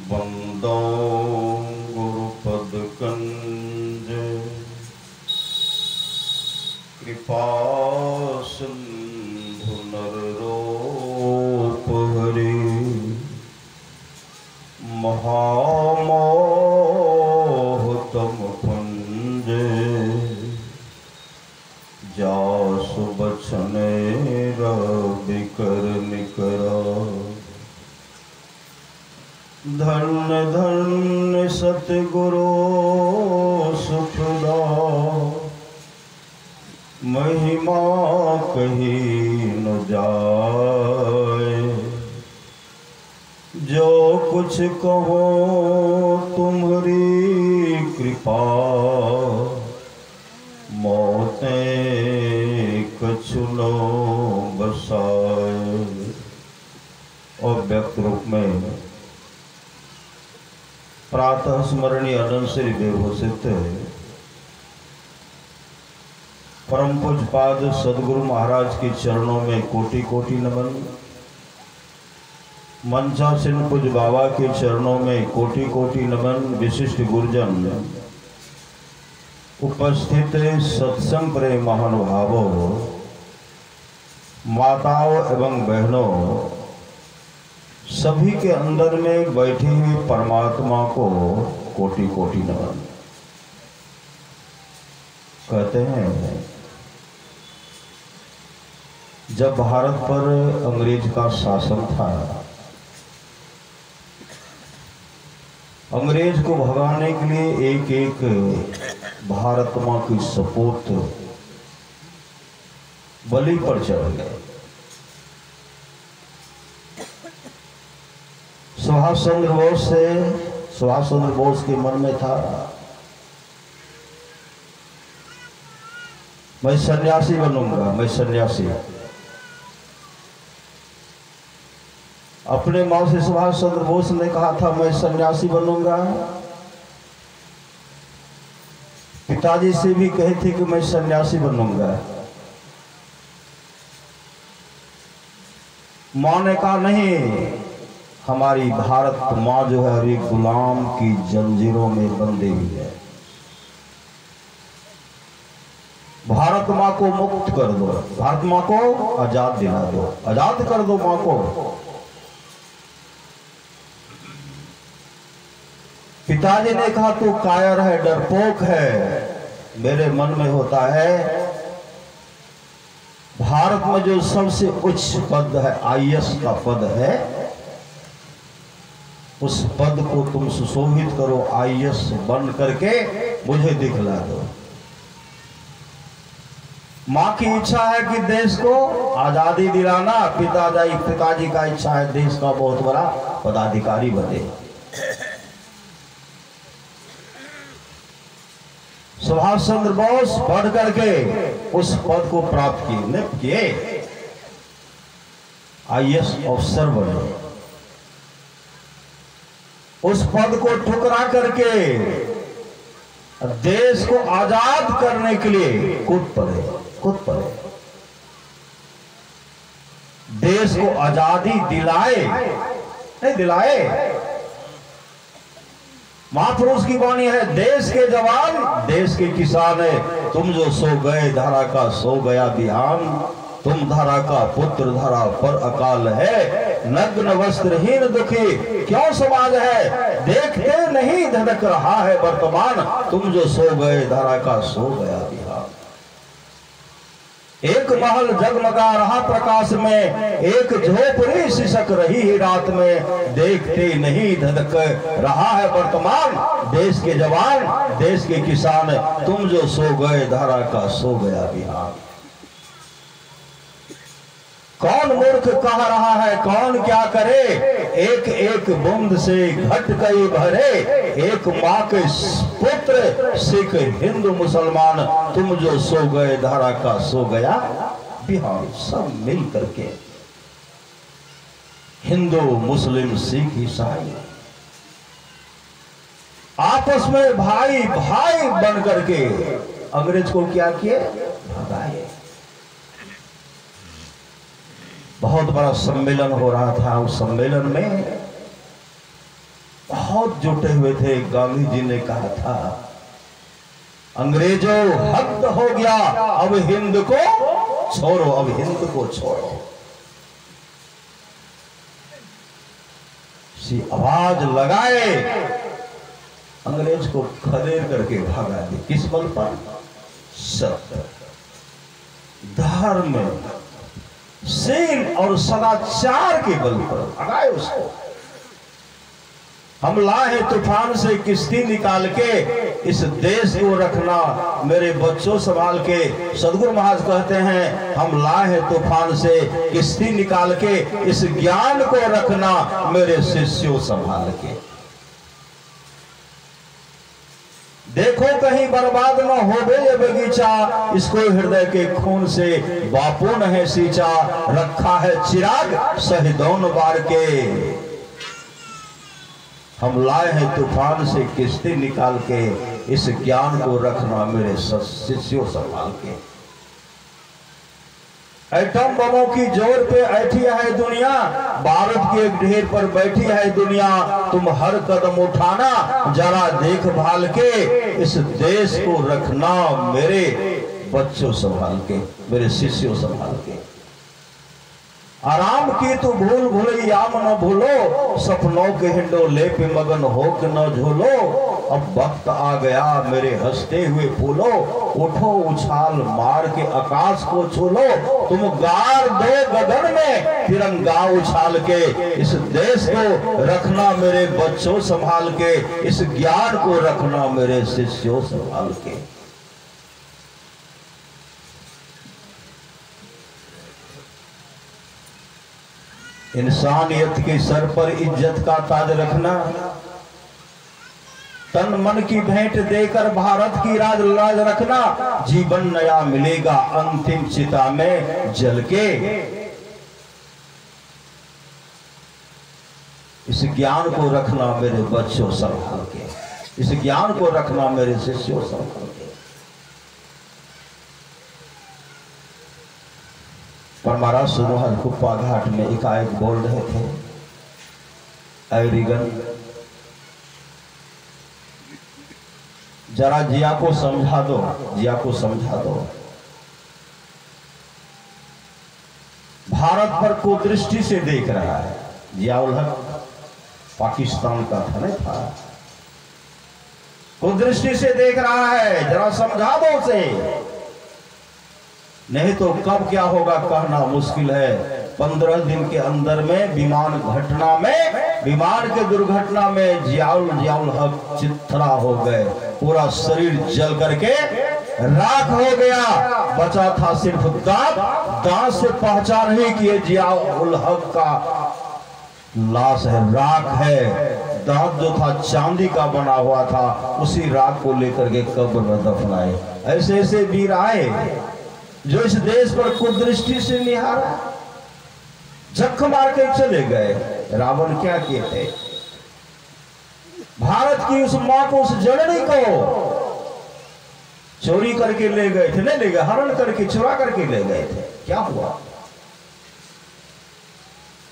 बंदो गुरुपद कंज कृपा सिंधु नर रूप हरि महामोह तम पुंज जासु बचने रवि कर निकरा धन्य धन्य सतगुरु सुखदा महिमा कही न जाए जो कुछ कहो तुम्हारी कृपा मौतें कछु न बसाए। और व्यक्त रूप में प्रातः स्मरणीय अनंत श्री देवोसित परम पूज्य पाद सदगुरु महाराज के चरणों में कोटि कोटि नमन। मंचासीन पूज्य बाबा के चरणों में कोटि कोटि नमन। विशिष्ट गुरुजन, उपस्थित सत्संग प्रेम महानुभावों, माताओं एवं बहनों, सभी के अंदर में बैठी हुई परमात्मा को कोटि कोटि नमन। कहते हैं जब भारत पर अंग्रेज का शासन था, अंग्रेज को भगाने के लिए एक एक भारत मां की सपूत बलि पर चढ़ गए। सुभाष चंद्र बोस के मन में था मैं सन्यासी बनूंगा, मैं सन्यासी। अपने माँ से सुभाष चंद्र बोस ने कहा था मैं सन्यासी बनूंगा। पिताजी से भी कहे थे कि मैं सन्यासी बनूंगा। माँ ने कहा नहीं, हमारी भारत माँ जो है अभी गुलाम की जंजीरों में बंधी हुई है। भारत माँ को मुक्त कर दो, भारत माँ को आजाद दिला दो, आजाद कर दो माँ को। पिताजी ने कहा तू कायर है, डरपोक है। मेरे मन में होता है भारत में जो सबसे उच्च पद है, IAS का पद है, उस पद को तुम सुशोभित करो, IAS बन करके मुझे दिखला दो। माँ की इच्छा है कि देश को आजादी दिलाना, पिताजी का इच्छा है देश का बहुत बड़ा पदाधिकारी बने। सुभाष चंद्र बोस पढ़ करके उस पद को प्राप्त किए, IAS अफसर बने। उस पद को ठुकरा करके देश को आजाद करने के लिए कूद पड़े। देश को आजादी दिलाए, नहीं दिलाए। महापुरुष की वाणी है, देश के जवान देश के किसान है। तुम जो सो गए धरा का सो गया बिहान, तुम धरा का पुत्र धरा पर अकाल है। नग्न वस्त्रहीन दुखी क्यों समाज है, देखते नहीं धड़क रहा है वर्तमान। तुम जो सो गए धरा का सो गया बिहान। एक महल जगमगा रहा प्रकाश में, एक झोपड़ी सिसक रही है रात में। देखते नहीं धड़क रहा है वर्तमान, देश के जवान देश के किसान। तुम जो सो गए धरा का सो गया बिहान। कौन मूर्ख कह रहा है कौन क्या करे, एक एक बूंद से घट गई भरे। एक माँ के पुत्र सिख हिंदू मुसलमान, तुम जो सो गए धारा का सो गया बिहार। सब मिल करके हिंदू मुस्लिम सिख ईसाई आपस में भाई भाई बन करके अंग्रेज को क्या किए, भगाए। बहुत बड़ा सम्मेलन हो रहा था। उस सम्मेलन में बहुत जुटे हुए थे। गांधी जी ने कहा था, अंग्रेजों हद हो गया, अब हिंद को छोड़ो, अब हिंद को छोड़ो। सी आवाज लगाए, अंग्रेज को खदेड़ करके भगा दी। किस बल पर? सत्य, धर्म, शील और सदाचार के बल पर भगाए उसको। हम लाए तूफान से किश्ती निकाल के, इस देश को रखना मेरे बच्चों संभाल के। सदगुरु महाराज कहते हैं, हम लाए हैं तूफान से किश्ती निकाल के, इस ज्ञान को रखना मेरे शिष्यों संभाल के। देखो कहीं बर्बाद न हो बे ये बगीचा, इसको हृदय के खून से बापू ने है सींचा। रखा है चिराग शहीदों बार के, हम लाए हैं तूफान से किश्ती निकाल के, इस ज्ञान को रखना मेरे शिष्यों संभाल के। एटम बमों की जोर पे ऐठी है दुनिया, भारत के एक ढेर पर बैठी है दुनिया। तुम हर कदम उठाना जरा देखभाल के, इस देश को रखना मेरे बच्चों संभाल के, मेरे शिष्यों संभाल के। आराम की तो भूल भूलैया न भूलो, सपनों के हिंडोले पे मगन हो के न झूलो। अब वक्त आ गया मेरे हंसते हुए फूलो, उठो उछाल मार के आकाश को छूलो। तुम गाड़ दो गगन में तिरंगा उछाल के, इस देश को रखना मेरे बच्चों संभाल के, इस ज्ञान को रखना मेरे शिष्यों संभाल के। इंसानियत के सर पर इज्जत का ताज रखना, तन मन की भेंट देकर भारत की राज लाज रखना। जीवन नया मिलेगा अंतिम चिता में जल के, इस ज्ञान को रखना मेरे बच्चों संभाल के, इस ज्ञान को रखना मेरे शिष्यों संभाल के। पर महाराज सुनोहर कुप्पा घाट में एकाएक बोल रहे थे, अरिगन जरा जिया को समझा दो, जिया को समझा दो। भारत पर कुदृष्टि से देख रहा है। जियाउल हक पाकिस्तान का था, नहीं था, कुदृष्टि से देख रहा है, जरा समझा दो उसे, नहीं तो कब क्या होगा कहना मुश्किल है। 15 दिन के अंदर में विमान के दुर्घटना में जियाउल हक चित्रा हो गए, पूरा शरीर जल करके राख हो गया। बचा था सिर्फ दांत से पहचान ही किए जियाउल हक का लाश है, राख है। दांत जो था चांदी का बना हुआ था, उसी राख को लेकर के कब्र में दफनाए। ऐसे ऐसे वीर आए जो इस देश पर कुदृष्टि से निहारा, झक मार के चले गए। रावण क्या कहते, भारत की उस मां को, उस जननी को चोरी करके ले गए थे, नहीं ले गए, हरण करके चुरा करके ले गए थे। क्या हुआ?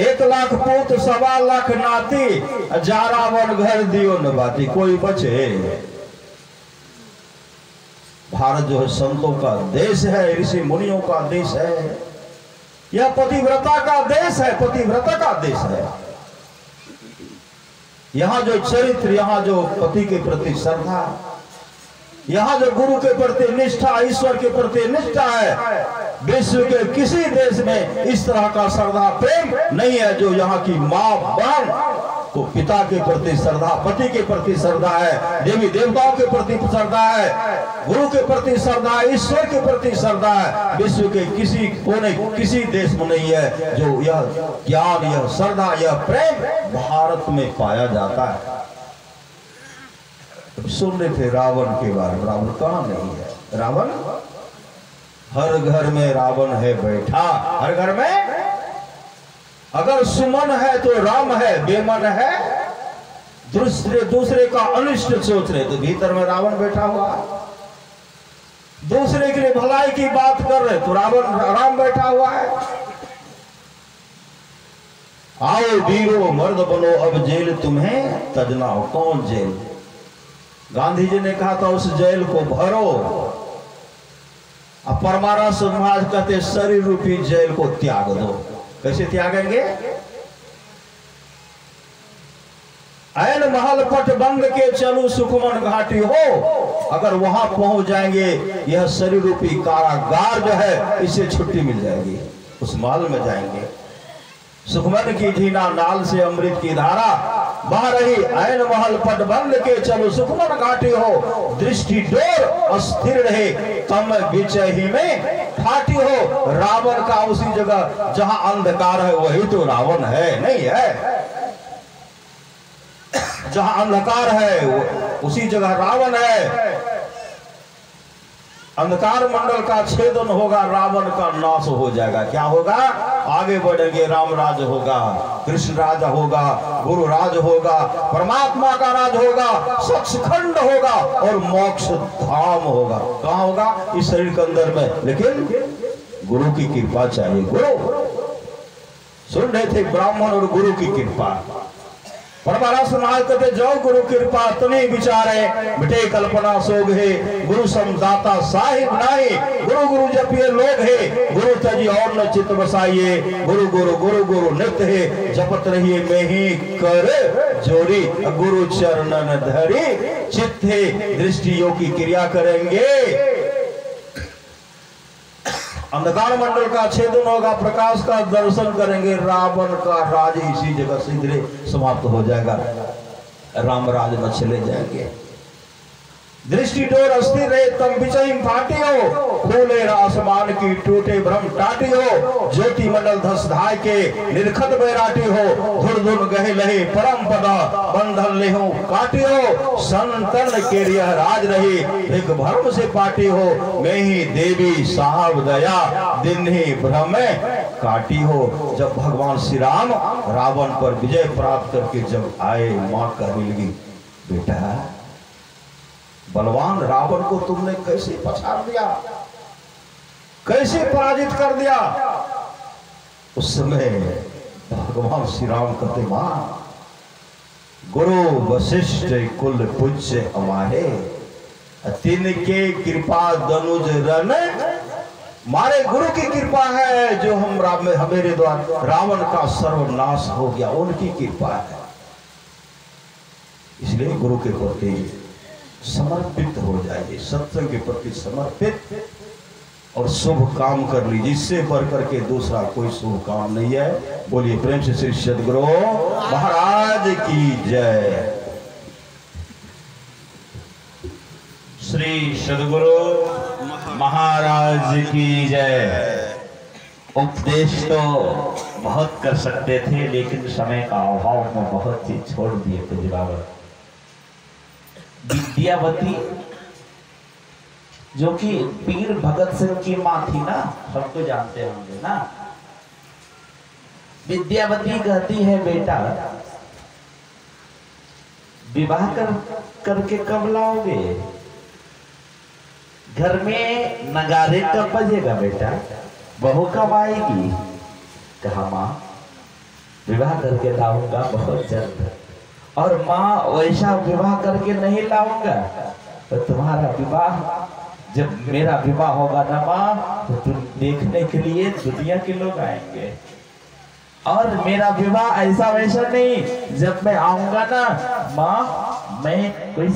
1 लाख पूत 1.25 लाख नाती, जा रावण घर दियो न बाती, कोई बचे? भारत जो है संतों का देश है, ऋषि मुनियों का देश है, यह पतिव्रता का देश है, पतिव्रता का देश है। यहाँ जो चरित्र, यहाँ जो पति के प्रति श्रद्धा, यहाँ जो गुरु के प्रति निष्ठा, ईश्वर के प्रति निष्ठा है, विश्व के किसी देश में इस तरह का श्रद्धा प्रेम नहीं है जो यहाँ की माँ बहन को पिता के प्रति श्रद्धा, पति के प्रति श्रद्धा है, देवी देवताओं के प्रति श्रद्धा है, गुरु के प्रति श्रद्धा, ईश्वर के प्रति श्रद्धा है। विश्व के किसी कोने, किसी देश में नहीं है जो यह ज्ञान, यह श्रद्धा, यह प्रेम भारत में पाया जाता है। सुन रहे थे रावण के बारे में, रावण कहाँ नहीं है? रावण हर घर में रावण है बैठा, हर घर में। अगर सुमन है तो राम है, बेमन है दूसरे का अनिष्ट सोच रहे, तो भीतर में रावण बैठा हुआ है। दूसरे के लिए भलाई की बात कर रहे, तो राम बैठा हुआ है। आओ वीरो मर्द बनो, अब जेल तुम्हें तजना हो। कौन जेल? गांधी जी ने कहा था उस जेल को भरो। अब परमारा समाज कहते शरीर रूपी जेल को त्याग दो। कैसे त्यागेंगे? ऐन महल पट बंद के चलू सुखमन घाटी हो। अगर वहां पहुंच जाएंगे, यह शरीर रूपी कारागार जो है, इससे छुट्टी मिल जाएगी। उस महल में जाएंगे, सुखमन की झीना नाल से अमृत की धारा बह रही। ऐन महल पट बंद के चलो सुखमन घाटी हो। दृष्टि डोर अस्थिर रहे, तम बिचही में ठाटी हो। रावण का उसी जगह जहां अंधकार है वही तो रावण है, नहीं है? जहां अंधकार है उसी जगह रावण है। अंधकार मंडल का छेदन होगा, रावण का नाश हो जाएगा। क्या होगा? आगे बढ़ेंगे, राम राज होगा, कृष्ण राज होगा, गुरु राज होगा, परमात्मा का राज होगा, सचखंड होगा और मोक्ष धाम होगा। कहाँ होगा? इस शरीर के अंदर में। लेकिन गुरु की कृपा चाहिए। गुरु सुन रहे थे, ब्राह्मण और गुरु की कृपा। परमारा समाज कहते जाओ गुरु कृपा तुम्हें विचारे, मिटे कल्पना सोग है। गुरु समदाता साहिब नाही, गुरु गुरु जपिए लोग है। गुरु तजी और न चित्त बसाइए, गुरु गुरु गुरु गुरु नित्य है। जपत रहिए में ही कर जोड़ी, गुरु चरणन धरी चित्त है। दृष्टि योग की क्रिया करेंगे, अंधकार मंडल का छेदन होगा, प्रकाश का दर्शन करेंगे। रावण का राज इसी जगह सीधे समाप्त हो जाएगा, राम राज में चले जाएंगे। दृष्टि डोर अस्थिर रहे, तम बिचही फाटी हो। खोले आसमान की टूटे भ्रम टाटी हो। ज्योति मंडल धस धाय के निर्खत बैराटी हो। धुर धुन गहे लहे परम पदा, बंधन लेहू काटी हो। संतन के रियह राज रही, एक भ्रम से पाटी हो। मैं ही देवी साहब दया, दिन ही भ्रम काटी हो। जब भगवान श्री राम रावण पर विजय प्राप्त करके जब आए, मां कहने लगी, बेटा बलवान रावण को तुमने कैसे पछाड़ दिया, कैसे पराजित कर दिया? उस समय भगवान श्री राम कहते, मां गुरु वशिष्ठ कुल पूज्य हमारे, तिनके कृपा दनुज रन। मारे गुरु की कृपा है जो मेरे द्वारा रावण का सर्वनाश हो गया, उनकी कृपा है। इसलिए गुरु के प्रति समर्पित हो जाइए, सत्संग के प्रति समर्पित और शुभ काम कर लीजिए। इससे बढ़ करके दूसरा कोई शुभ काम नहीं है। बोलिए प्रेम से श्री सद्गुरु महाराज की जय। श्री सद्गुरु महाराज की जय। उपदेश तो बहुत कर सकते थे, लेकिन समय का अभाव में बहुत चीज छोड़ दिए थे। बाबा विद्यावती जो कि पीर भगत सिंह की मां थी ना, सबको जानते होंगे ना। विद्यावती कहती है, बेटा विवाह करके कब लाओगे? घर में नगारे कब बजेगा बेटा? बहू कब आएगी? कहा मां विवाह करके लाऊंगा बहुत जल्द। और माँ वैसा विवाह करके नहीं लाऊंगा तो तुम्हारा विवाह, जब मेरा विवाह होगा ना माँ, तो तुम देखने के लिए दुनिया के लोग आएंगे। और मेरा विवाह ऐसा वैसा नहीं, जब मैं आऊंगा ना माँ, मैं कोई